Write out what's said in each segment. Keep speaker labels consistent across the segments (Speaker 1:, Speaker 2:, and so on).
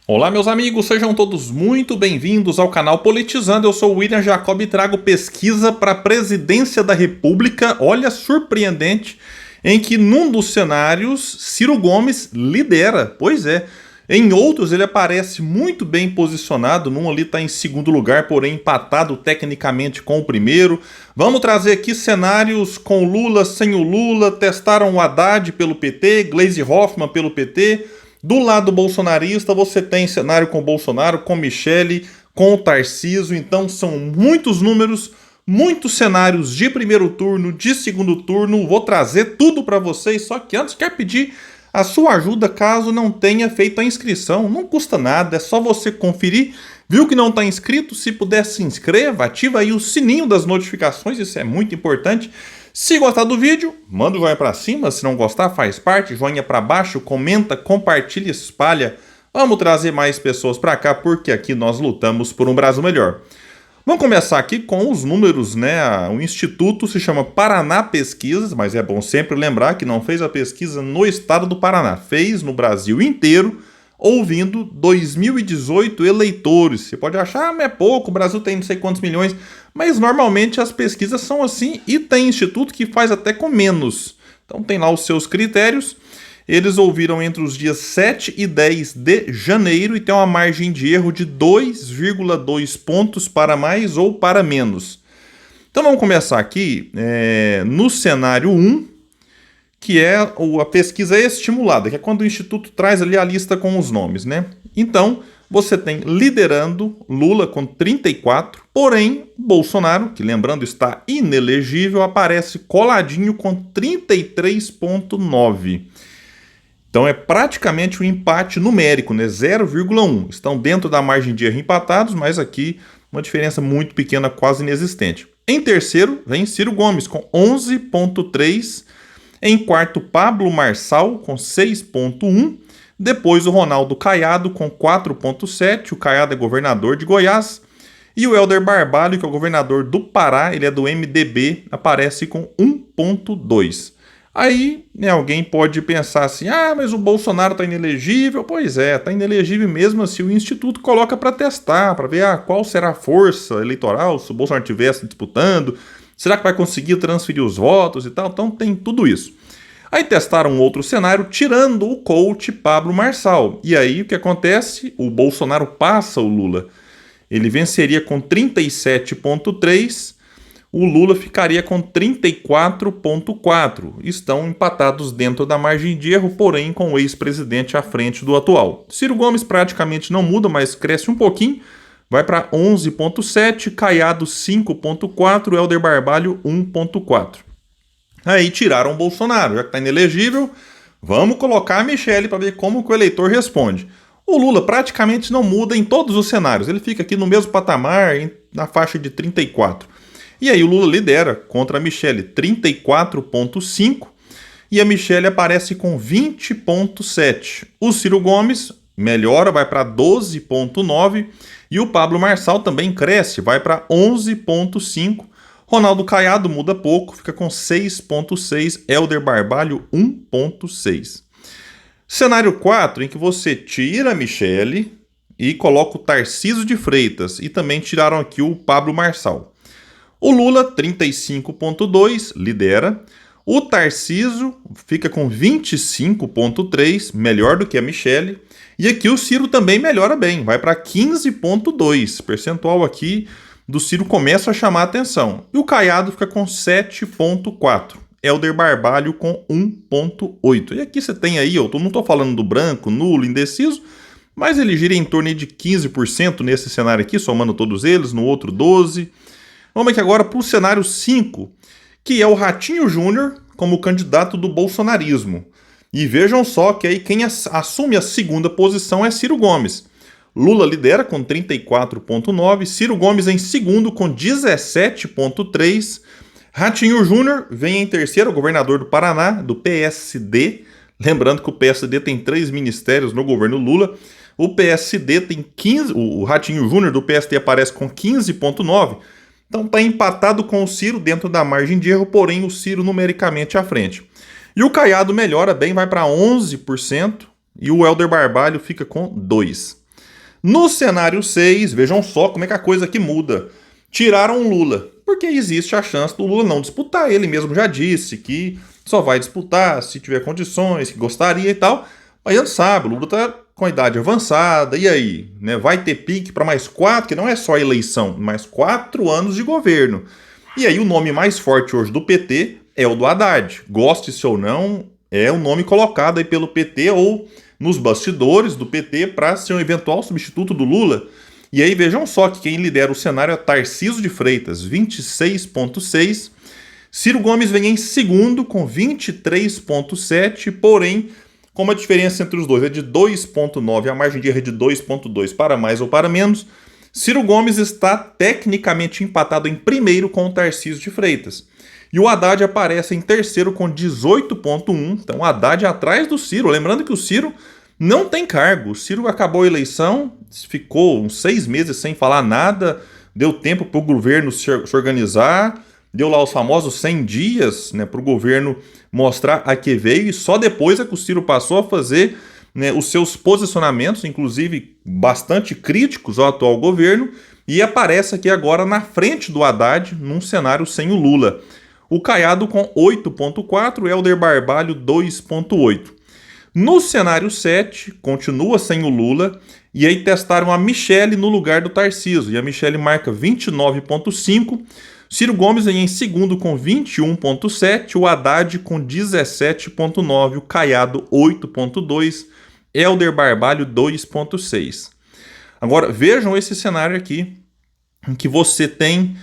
Speaker 1: Olá, meus amigos, sejam todos muito bem-vindos ao canal Politizando. Eu sou o William Jacob e trago pesquisa para a presidência da República. Olha, surpreendente, em que num dos cenários Ciro Gomes lidera. Pois é. Em outros ele aparece muito bem posicionado, num ali está em segundo lugar, porém empatado tecnicamente com o primeiro. Vamos trazer aqui cenários com Lula, sem o Lula, testaram o Haddad pelo PT, Gleisi Hoffmann pelo PT. Do lado bolsonarista você tem cenário com Bolsonaro, com Michele, com o Tarcísio, então são muitos números, muitos cenários de primeiro turno, de segundo turno, vou trazer tudo para vocês, só que antes quero pedir a sua ajuda caso não tenha feito a inscrição, não custa nada, é só você conferir, viu que não está inscrito? Se puder se inscreva, ativa aí o sininho das notificações, isso é muito importante. Se gostar do vídeo, manda o joinha para cima, se não gostar faz parte, joinha para baixo, comenta, compartilha, espalha. Vamos trazer mais pessoas para cá porque aqui nós lutamos por um Brasil melhor. Vamos começar aqui com os números, né? O instituto se chama Paraná Pesquisas, mas é bom sempre lembrar que não fez a pesquisa no estado do Paraná, fez no Brasil inteiro, ouvindo 2018 eleitores. Você pode achar, mas é pouco, o Brasil tem não sei quantos milhões, mas normalmente as pesquisas são assim e tem instituto que faz até com menos. Então tem lá os seus critérios. Eles ouviram entre os dias 7 e 10 de janeiro e tem uma margem de erro de 2,2 pontos para mais ou para menos. Então vamos começar aqui no cenário 1, que é a pesquisa estimulada, que é quando o Instituto traz ali a lista com os nomes, né? Então, você tem liderando Lula com 34, porém, Bolsonaro, que lembrando está inelegível, aparece coladinho com 33,9. Então é praticamente um empate numérico, né? 0,1. Estão dentro da margem de erro empatados, mas aqui uma diferença muito pequena, quase inexistente. Em terceiro, vem Ciro Gomes com 11,3. Em quarto, Pablo Marçal com 6,1. Depois o Ronaldo Caiado com 4,7. O Caiado é governador de Goiás. E o Helder Barbalho, que é o governador do Pará, ele é do MDB, aparece com 1,2. Aí, né, alguém pode pensar assim, mas o Bolsonaro está inelegível. Pois é, está inelegível mesmo assim, o Instituto coloca para testar, para ver qual será a força eleitoral se o Bolsonaro estivesse disputando, será que vai conseguir transferir os votos e tal? Então tem tudo isso. Aí testaram um outro cenário, tirando o coach Pablo Marçal. E aí o que acontece? O Bolsonaro passa o Lula. Ele venceria com 37,3%. O Lula ficaria com 34,4%. Estão empatados dentro da margem de erro, porém com o ex-presidente à frente do atual. Ciro Gomes praticamente não muda, mas cresce um pouquinho. Vai para 11,7%, Caiado 5,4%, Helder Barbalho 1,4%. Aí tiraram o Bolsonaro, já que está inelegível, vamos colocar a Michele para ver como que o eleitor responde. O Lula praticamente não muda em todos os cenários, ele fica aqui no mesmo patamar, na faixa de 34%. E aí o Lula lidera contra a Michele 34,5% e a Michele aparece com 20,7%. O Ciro Gomes melhora, vai para 12,9% e o Pablo Marçal também cresce, vai para 11,5%. Ronaldo Caiado muda pouco, fica com 6,6%, Helder Barbalho 1,6%. Cenário 4, em que você tira a Michele e coloca o Tarcísio de Freitas e também tiraram aqui o Pablo Marçal. O Lula, 35,2%, lidera. O Tarcísio fica com 25,3%, melhor do que a Michele. E aqui o Ciro também melhora bem, vai para 15,2%. Percentual aqui do Ciro começa a chamar a atenção. E o Caiado fica com 7,4%. Helder Barbalho com 1,8%. E aqui você tem aí, eu não estou falando do branco, nulo, indeciso, mas ele gira em torno de 15% nesse cenário aqui, somando todos eles, no outro 12%. Vamos aqui agora para o cenário 5, que é o Ratinho Júnior como candidato do bolsonarismo. E vejam só que aí quem assume a segunda posição é Ciro Gomes. Lula lidera com 34,9%, Ciro Gomes em segundo com 17,3%, Ratinho Júnior vem em terceiro, governador do Paraná, do PSD. Lembrando que o PSD tem 3 ministérios no governo Lula. O PSD tem 15%, o Ratinho Júnior do PSD aparece com 15,9%. Então está empatado com o Ciro dentro da margem de erro, porém o Ciro numericamente à frente. E o Caiado melhora bem, vai para 11%, e o Helder Barbalho fica com 2%. No cenário 6, vejam só como é que a coisa aqui muda. Tiraram o Lula, porque existe a chance do Lula não disputar. Ele mesmo já disse que só vai disputar se tiver condições, que gostaria e tal. Mas a gente sabe, o Lula está com a idade avançada, e aí? Né? Vai ter pique para mais 4, que não é só eleição, mais 4 anos de governo. E aí o nome mais forte hoje do PT é o do Haddad. Goste-se ou não, é o nome colocado aí pelo PT ou nos bastidores do PT para ser um eventual substituto do Lula. E aí vejam só que quem lidera o cenário é Tarcísio de Freitas, 26,6%. Ciro Gomes vem em segundo com 23,7%, porém, como a diferença entre os dois é de 2,9%, a margem de erro é de 2,2% para mais ou para menos, Ciro Gomes está tecnicamente empatado em primeiro com o Tarcísio de Freitas. E o Haddad aparece em terceiro com 18,1%. Então, o Haddad atrás do Ciro. Lembrando que o Ciro não tem cargo. O Ciro acabou a eleição, ficou uns 6 meses sem falar nada, deu tempo para o governo se organizar, deu lá os famosos 100 dias, né, para o governo mostrar a que veio, e só depois é que o Ciro passou a fazer, né, os seus posicionamentos, inclusive bastante críticos ao atual governo, e aparece aqui agora na frente do Haddad, num cenário sem o Lula. O Caiado com 8,4%, Helder Barbalho 2,8%. No cenário 7, continua sem o Lula, e aí testaram a Michelle no lugar do Tarcísio, e a Michelle marca 29,5%, Ciro Gomes vem em segundo com 21,7%, o Haddad com 17,9%, o Caiado 8,2%, Helder Barbalho 2,6%. Agora, vejam esse cenário aqui, em que você tem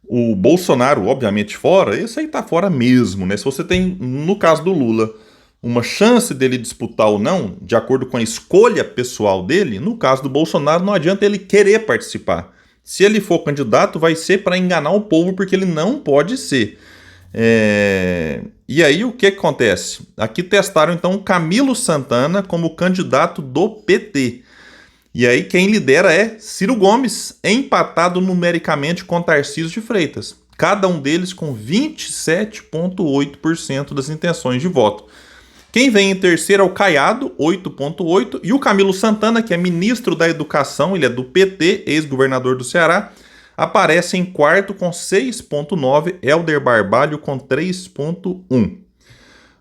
Speaker 1: o Bolsonaro, obviamente, fora. Esse aí tá fora mesmo, né? Se você tem, no caso do Lula, uma chance dele disputar ou não, de acordo com a escolha pessoal dele, no caso do Bolsonaro, não adianta ele querer participar. Se ele for candidato, vai ser para enganar o povo, porque ele não pode ser. E aí o que acontece? Aqui testaram então Camilo Santana como candidato do PT. E aí quem lidera é Ciro Gomes, empatado numericamente com Tarcísio de Freitas. Cada um deles com 27,8% das intenções de voto. Quem vem em terceiro é o Caiado, 8,8%, e o Camilo Santana, que é ministro da Educação, ele é do PT, ex-governador do Ceará, aparece em quarto com 6,9%, Helder Barbalho com 3,1%.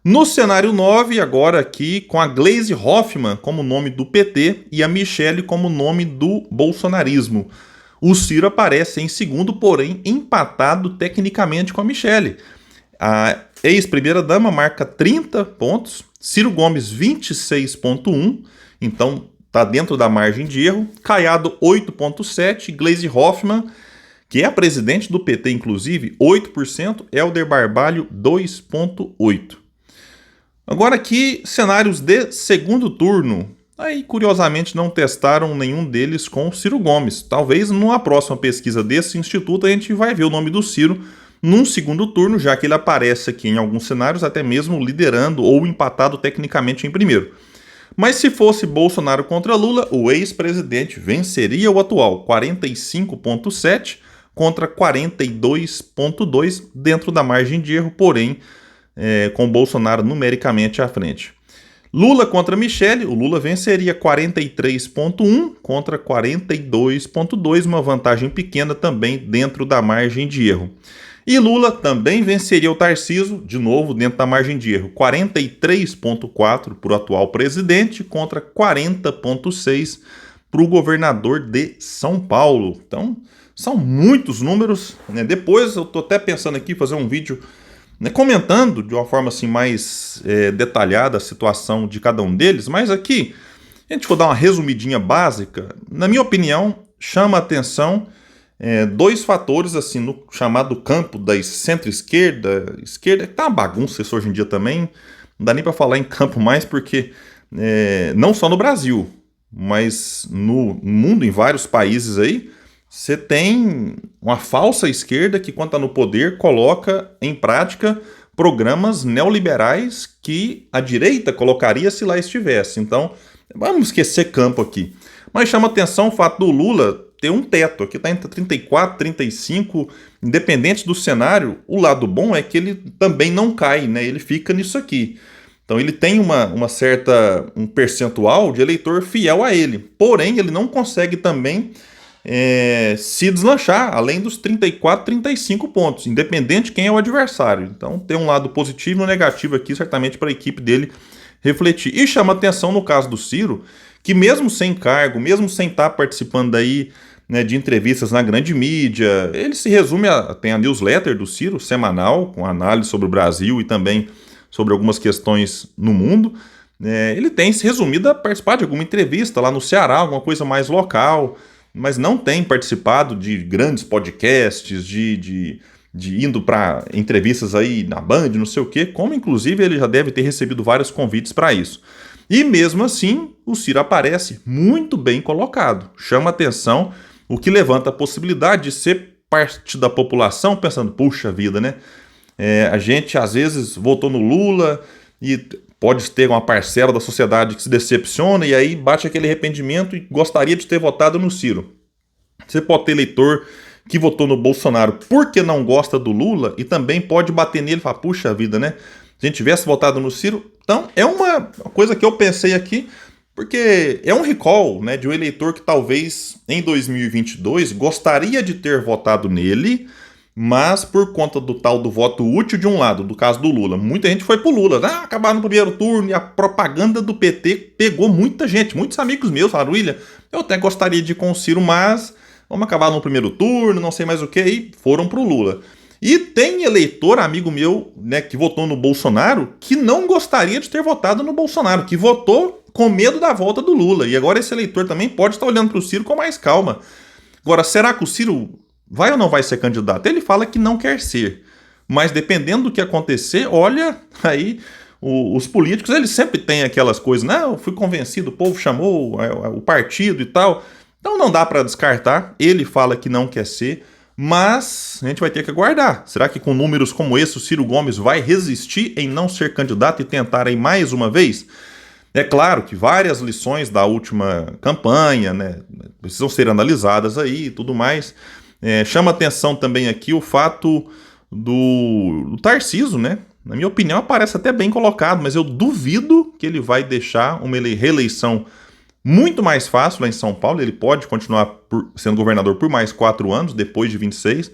Speaker 1: No cenário 9, agora aqui, com a Gleisi Hoffmann como nome do PT e a Michelle como nome do bolsonarismo. O Ciro aparece em segundo, porém empatado tecnicamente com a Michelle. A ex-primeira-dama marca 30 pontos, Ciro Gomes 26,1, então está dentro da margem de erro, Caiado 8,7, Gleisi Hoffmann, que é a presidente do PT, inclusive, 8%, Helder Barbalho 2,8%. Agora aqui, cenários de segundo turno. Aí, curiosamente, não testaram nenhum deles com o Ciro Gomes. Talvez numa próxima pesquisa desse instituto a gente vai ver o nome do Ciro num segundo turno, já que ele aparece aqui em alguns cenários até mesmo liderando ou empatado tecnicamente em primeiro. Mas se fosse Bolsonaro contra Lula, o ex-presidente venceria o atual, 45,7 contra 42,2 dentro da margem de erro, porém com Bolsonaro numericamente à frente. Lula contra Michelle, o Lula venceria 43,1 contra 42,2, uma vantagem pequena também dentro da margem de erro. E Lula também venceria o Tarcísio, de novo dentro da margem de erro, 43,4 para o atual presidente contra 40,6 para o governador de São Paulo. Então, são muitos números, né? Depois eu estou até pensando aqui fazer um vídeo, né, comentando de uma forma assim mais detalhada a situação de cada um deles, mas aqui, a gente for dar uma resumidinha básica, na minha opinião, chama a atenção dois fatores assim no chamado campo da centro-esquerda, esquerda, que tá uma bagunça isso hoje em dia também, não dá nem para falar em campo mais, porque não só no Brasil, mas no mundo, em vários países aí, você tem uma falsa esquerda que, quando está no poder, coloca em prática programas neoliberais que a direita colocaria se lá estivesse. Então, vamos esquecer campo aqui. Mas chama atenção o fato do Lula ter um teto. Aqui está entre 34, 35, independente do cenário. O lado bom é que ele também não cai, né? Ele fica nisso aqui. Então ele tem um percentual de eleitor fiel a ele. Porém, ele não consegue também se deslanchar além dos 34, 35 pontos, independente de quem é o adversário. Então tem um lado positivo e um negativo aqui, certamente, para a equipe dele refletir. E chama atenção no caso do Ciro, que mesmo sem cargo, mesmo sem estar participando daí, né, de entrevistas na grande mídia, ele se resume tem a newsletter do Ciro, semanal, com análise sobre o Brasil e também sobre algumas questões no mundo. Ele tem se resumido a participar de alguma entrevista lá no Ceará, alguma coisa mais local, mas não tem participado de grandes podcasts, de indo para entrevistas aí na Band, não sei o quê, como inclusive ele já deve ter recebido vários convites para isso. E mesmo assim, o Ciro aparece muito bem colocado, chama atenção, o que levanta a possibilidade de ser parte da população pensando, puxa vida, né? A gente às vezes votou no Lula e pode ter uma parcela da sociedade que se decepciona e aí bate aquele arrependimento e gostaria de ter votado no Ciro. Você pode ter eleitor que votou no Bolsonaro porque não gosta do Lula e também pode bater nele e falar, puxa vida, né? Se a gente tivesse votado no Ciro. Então, é uma coisa que eu pensei aqui, porque é um recall, né, de um eleitor que talvez em 2022 gostaria de ter votado nele, mas por conta do tal do voto útil de um lado, do caso do Lula, muita gente foi pro Lula, acabaram no primeiro turno e a propaganda do PT pegou muita gente, muitos amigos meus falaram, William, eu até gostaria de ir com o Ciro, mas vamos acabar no primeiro turno, não sei mais o que, e foram pro Lula. E tem eleitor, amigo meu, né, que votou no Bolsonaro, que não gostaria de ter votado no Bolsonaro, que votou com medo da volta do Lula. E agora esse eleitor também pode estar olhando para o Ciro com mais calma. Agora, será que o Ciro vai ou não vai ser candidato? Ele fala que não quer ser. Mas dependendo do que acontecer, olha, aí os políticos, eles sempre têm aquelas coisas, eu fui convencido, o povo chamou o partido e tal. Então não dá para descartar. Ele fala que não quer ser. Mas a gente vai ter que aguardar. Será que com números como esse o Ciro Gomes vai resistir em não ser candidato e tentar aí mais uma vez? É claro que várias lições da última campanha, né, precisam ser analisadas aí e tudo mais. Chama atenção também aqui o fato do Tarcísio, né? Na minha opinião, aparece até bem colocado, mas eu duvido que ele vai deixar uma reeleição muito mais fácil lá em São Paulo, ele pode continuar sendo governador por mais 4 anos, depois de 26,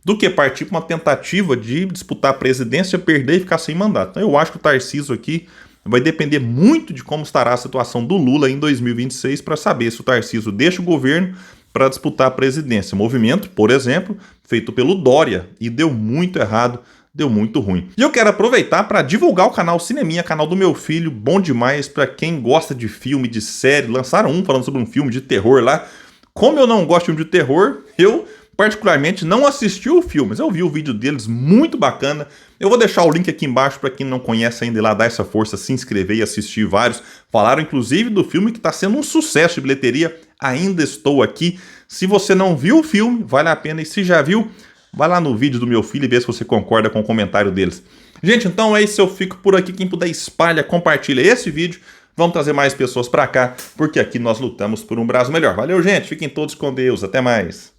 Speaker 1: do que partir para uma tentativa de disputar a presidência, perder e ficar sem mandato. Então eu acho que o Tarcísio aqui vai depender muito de como estará a situação do Lula em 2026 para saber se o Tarcísio deixa o governo para disputar a presidência. Movimento, por exemplo, feito pelo Dória e deu muito errado, deu muito ruim. E eu quero aproveitar para divulgar o canal Cineminha, canal do meu filho, bom demais para quem gosta de filme, de série. Lançaram um falando sobre um filme de terror lá. Como eu não gosto de filme de terror, eu particularmente não assisti o filme, mas eu vi o vídeo deles, muito bacana. Eu vou deixar o link aqui embaixo para quem não conhece ainda ir lá dar essa força, se inscrever e assistir vários. Falaram inclusive do filme que está sendo um sucesso de bilheteria, Ainda Estou Aqui. Se você não viu o filme, vale a pena, e se já viu, vai lá no vídeo do meu filho e vê se você concorda com o comentário deles. Gente, então é isso, eu fico por aqui. Quem puder, espalha, compartilha esse vídeo. Vamos trazer mais pessoas para cá, porque aqui nós lutamos por um Brasil melhor. Valeu, gente. Fiquem todos com Deus. Até mais.